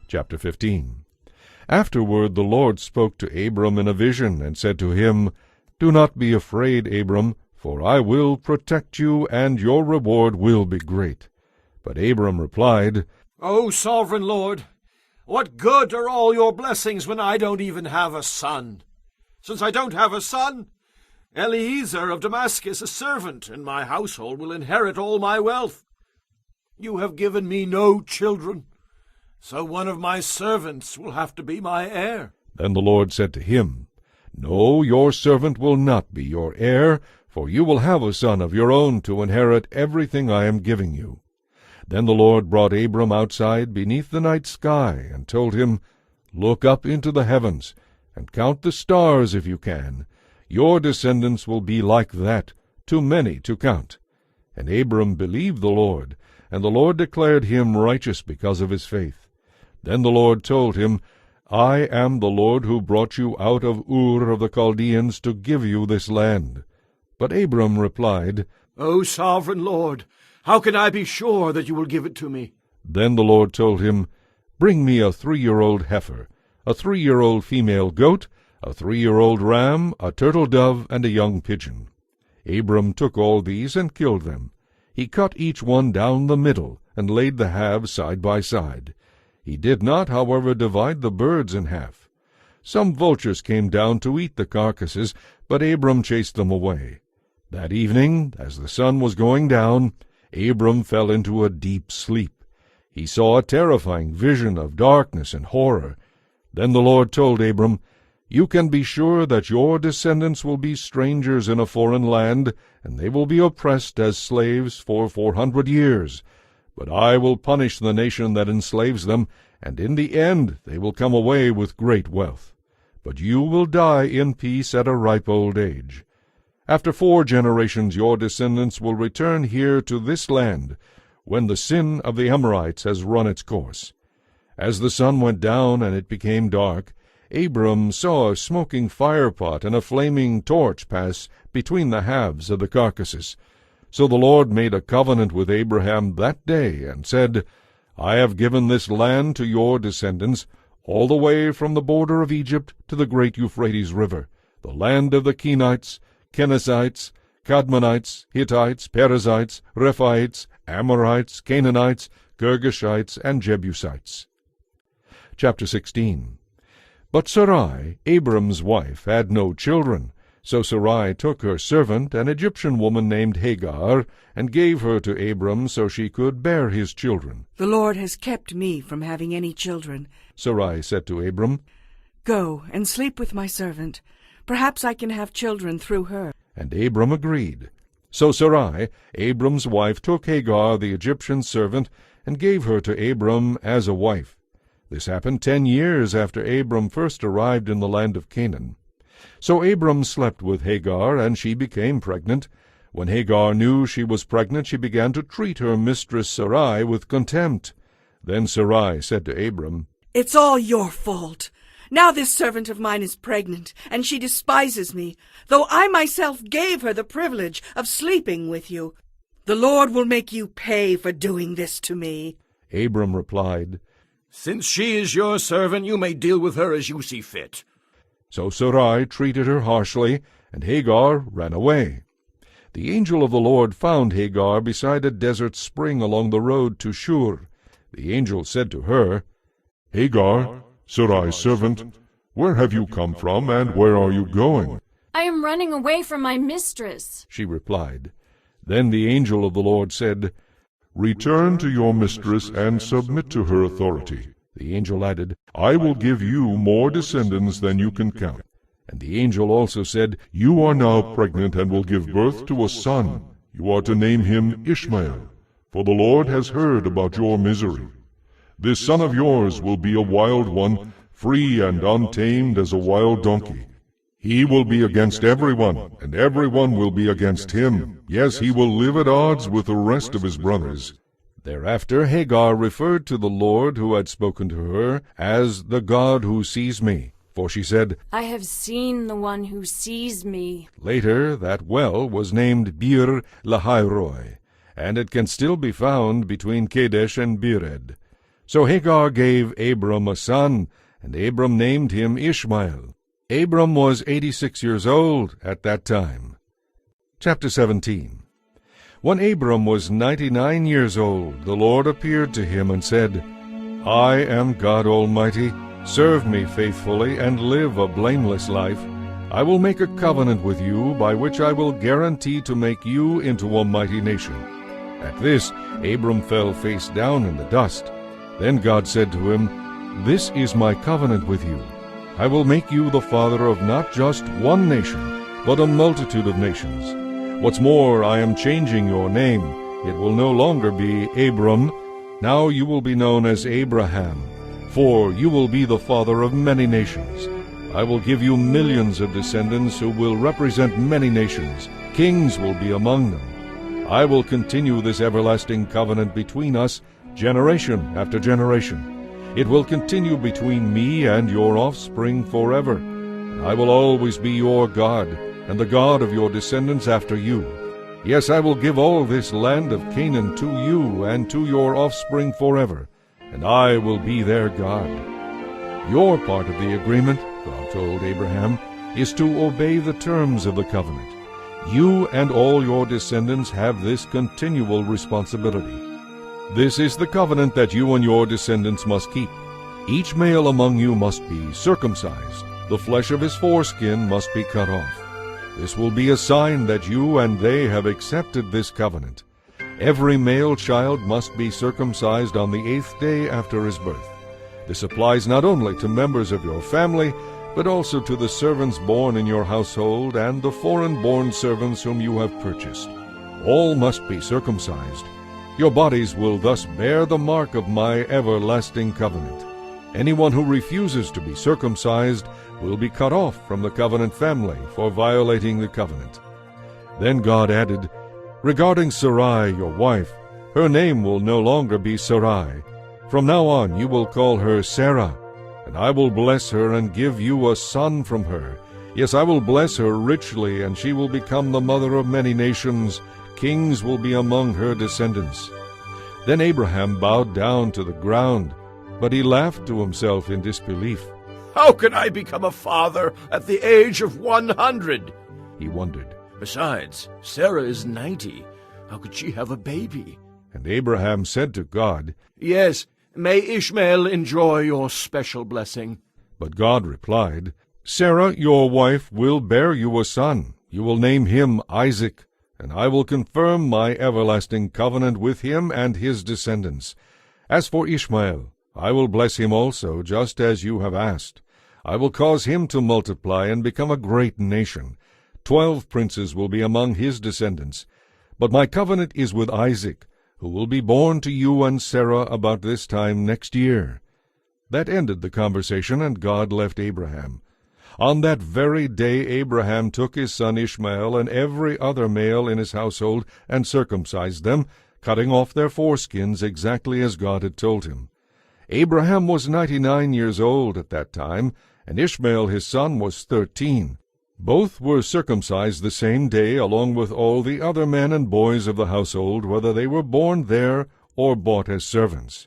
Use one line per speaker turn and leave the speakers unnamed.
Chapter 15. Afterward the Lord spoke to Abram in a vision, and said to him, Do not be afraid, Abram, for I will protect you, and your reward will be great. But Abram replied,
O sovereign Lord, what good are all your blessings when I don't even have a son? Since I don't have a son, Eliezer of Damascus, a servant in my household, will inherit all my wealth. You have given me no children, so one of my servants will have to be my heir.
Then the Lord said to him, No, your servant will not be your heir, for you will have a son of your own to inherit everything I am giving you. Then the Lord brought Abram outside beneath the night sky, and told him, Look up into the heavens, and count the stars if you can. Your descendants will be like that, too many to count. And Abram believed the Lord, and the Lord declared him righteous because of his faith. Then the Lord told him, I am the Lord who brought you out of Ur of the Chaldeans to give you this land. But Abram replied,
O sovereign Lord, how can I be sure that you will give it to me?
Then the Lord told him, Bring me a 3-year-old heifer, a 3-year-old female goat, a 3-year-old ram, a turtle dove, and a young pigeon. Abram took all these and killed them. He cut each one down the middle, and laid the halves side by side. He did not, however, divide the birds in half. Some vultures came down to eat the carcasses, but Abram chased them away. That evening, as the sun was going down, Abram fell into a deep sleep. He saw a terrifying vision of darkness and horror. Then the Lord told Abram, You can be sure that your descendants will be strangers in a foreign land, and they will be oppressed as slaves for 400 years. But I will punish the nation that enslaves them, and in the end they will come away with great wealth. But you will die in peace at a ripe old age. After 4 generations your descendants will return here to this land, when the sin of the Amorites has run its course. As the sun went down and it became dark, Abram saw a smoking firepot and a flaming torch pass between the halves of the carcasses. So the Lord made a covenant with Abraham that day, and said, I have given this land to your descendants, all the way from the border of Egypt to the great Euphrates River, the land of the Kenites, Kenizzites, Kadmonites, Hittites, Perizzites, Rephaites, Amorites, Canaanites, Girgashites, and Jebusites. Chapter 16. But Sarai, Abram's wife, had no children. So Sarai took her servant, an Egyptian woman named Hagar, and gave her to Abram so she could bear his children.
The Lord has kept me from having any children,
Sarai said to Abram.
Go and sleep with my servant. Perhaps I can have children through her.
And Abram agreed. So Sarai, Abram's wife, took Hagar the Egyptian servant, and gave her to Abram as a wife. This happened 10 years after Abram first arrived in the land of Canaan. So Abram slept with Hagar, and she became pregnant. When Hagar knew she was pregnant, she began to treat her mistress Sarai with contempt. Then Sarai said to Abram,
It's all your fault. Now this servant of mine is pregnant, and she despises me, though I myself gave her the privilege of sleeping with you. The Lord will make you pay for doing this to me.
Abram replied,
Since she is your servant, you may deal with her as you see fit.
So Sarai treated her harshly, and Hagar ran away. The angel of the Lord found Hagar beside a desert spring along the road to Shur. The angel said to her,
Hagar, Sarai's servant, where have you come from, and where are you going?
I am running away from my mistress,
she replied. Then the angel of the Lord said,
Return to your mistress and submit to her authority.
The angel added,
I will give you more descendants than you can count.
And the angel also said,
You are now pregnant and will give birth to a son. You are to name him Ishmael, for the Lord has heard about your misery. This son of yours will be a wild one, free and untamed as a wild donkey. He will be against everyone, and everyone will be against him. Yes, he will live at odds with the rest of his brothers.
Thereafter Hagar referred to the Lord who had spoken to her as the God who sees me. For she said,
I have seen the one who sees me.
Later that well was named Bir Lahairoi, and it can still be found between Kadesh and Bered. So Hagar gave Abram a son, and Abram named him Ishmael. Abram was 86 years old at that time. Chapter 17. When Abram was 99 years old, the Lord appeared to him and said, I am God Almighty. Serve me faithfully and live a blameless life. I will make a covenant with you by which I will guarantee to make you into a mighty nation. At this, Abram fell face down in the dust. Then God said to him, This is my covenant with you. I will make you the father of not just one nation, but a multitude of nations. What's more, I am changing your name. It will no longer be Abram. Now you will be known as Abraham, for you will be the father of many nations. I will give you millions of descendants who will represent many nations. Kings will be among them. I will continue this everlasting covenant between us, generation after generation. It will continue between me and your offspring forever. I will always be your God, and the God of your descendants after you. Yes, I will give all this land of Canaan to you and to your offspring forever, and I will be their God. Your part of the agreement, God told Abraham, is to obey the terms of the covenant. You and all your descendants have this continual responsibility. This is the covenant that you and your descendants must keep. Each male among you must be circumcised. The flesh of his foreskin must be cut off. This will be a sign that you and they have accepted this covenant. Every male child must be circumcised on the 8th day after his birth. This applies not only to members of your family, but also to the servants born in your household and the foreign-born servants whom you have purchased. All must be circumcised. Your bodies will thus bear the mark of my everlasting covenant. Anyone who refuses to be circumcised will be cut off from the covenant family for violating the covenant. Then God added, Regarding Sarai, your wife, her name will no longer be Sarai. From now on you will call her Sarah, and I will bless her and give you a son from her. Yes, I will bless her richly, and she will become the mother of many nations. Kings will be among her descendants. Then Abraham bowed down to the ground, but he laughed to himself in disbelief.
How can I become a father at the age of 100?
He wondered.
Besides, Sarah is 90. How could she have a baby?
And Abraham said to God,
Yes, may Ishmael enjoy your special blessing.
But God replied, Sarah, your wife, will bear you a son. You will name him Isaac, and I will confirm my everlasting covenant with him and his descendants. As for Ishmael, I will bless him also, just as you have asked. I will cause him to multiply and become a great nation. 12 princes will be among his descendants. But my covenant is with Isaac, who will be born to you and Sarah about this time next year. That ended the conversation, and God left Abraham. On that very day Abraham took his son Ishmael and every other male in his household and circumcised them, cutting off their foreskins exactly as God had told him. Abraham was 99 years old at that time, and Ishmael his son was 13. Both were circumcised the same day, along with all the other men and boys of the household, whether they were born there or bought as servants.